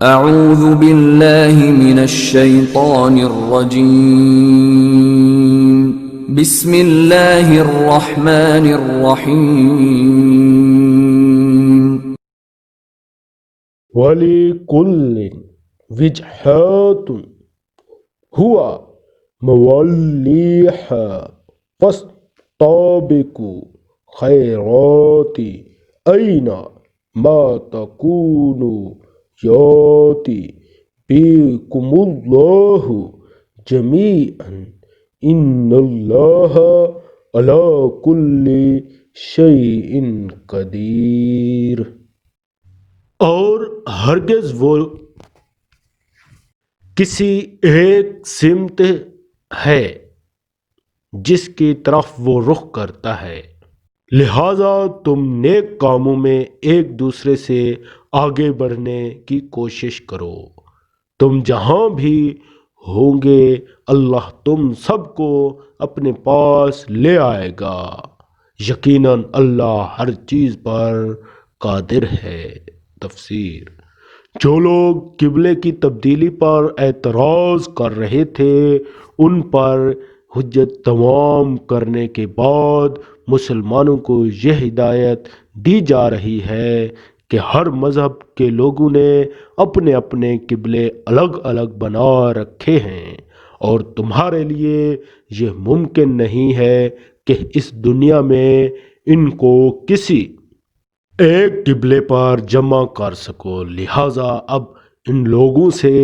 اعوذ باللہ من الشیطان الرجیم بسم اللہ الرحمن الرحیم وَلِكُلٍّ وِجْهَةٌ هُوَ مُوَلِّيهَا فَاسْتَبِقُوا خَيْرَاتِ أَيْنَمَا تَكُونُوا يَأْتِ بِكُمُ اللَّهُ جَمِيعًا إِنَّ اللَّهَ عَلَى كُلِّ شَيْءٍ قَدِيرٌ۔ اور ہرگز وہ کسی ایک سمت ہے جس کی طرف وہ رخ کرتا ہے، لہذا تم نیک کاموں میں ایک دوسرے سے آگے بڑھنے کی کوشش کرو۔ تم جہاں بھی ہوں گے اللہ تم سب کو اپنے پاس لے آئے گا، یقیناً اللہ ہر چیز پر قادر ہے۔ تفسیر: جو لوگ قبلے کی تبدیلی پر اعتراض کر رہے تھے، ان پر حجت تمام کرنے کے بعد مسلمانوں کو یہ ہدایت دی جا رہی ہے کہ ہر مذہب کے لوگوں نے اپنے اپنے قبلے الگ الگ بنا رکھے ہیں، اور تمہارے لیے یہ ممکن نہیں ہے کہ اس دنیا میں ان کو کسی ایک قبلے پر جمع کر سکو، لہذا اب ان لوگوں سے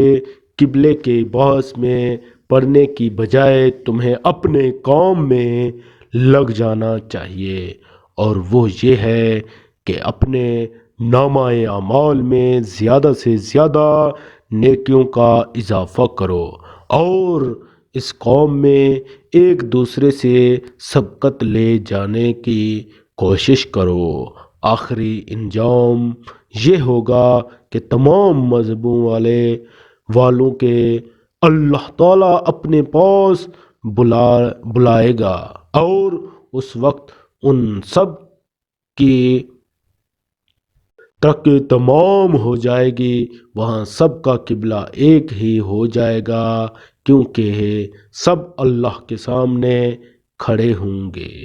قبلے کے بحث میں پڑنے کی بجائے تمہیں اپنے کام میں لگ جانا چاہیے، اور وہ یہ ہے کہ اپنے نامہ اعمال میں زیادہ سے زیادہ نیکیوں کا اضافہ کرو، اور اس کام میں ایک دوسرے سے سبقت لے جانے کی کوشش کرو۔ آخری انجام یہ ہوگا کہ تمام مذہبوں والوں کے اللہ تعالیٰ اپنے پاس بلائے گا، اور اس وقت ان سب کی ترقی تمام ہو جائے گی، وہاں سب کا قبلہ ایک ہی ہو جائے گا، کیونکہ سب اللہ کے سامنے کھڑے ہوں گے۔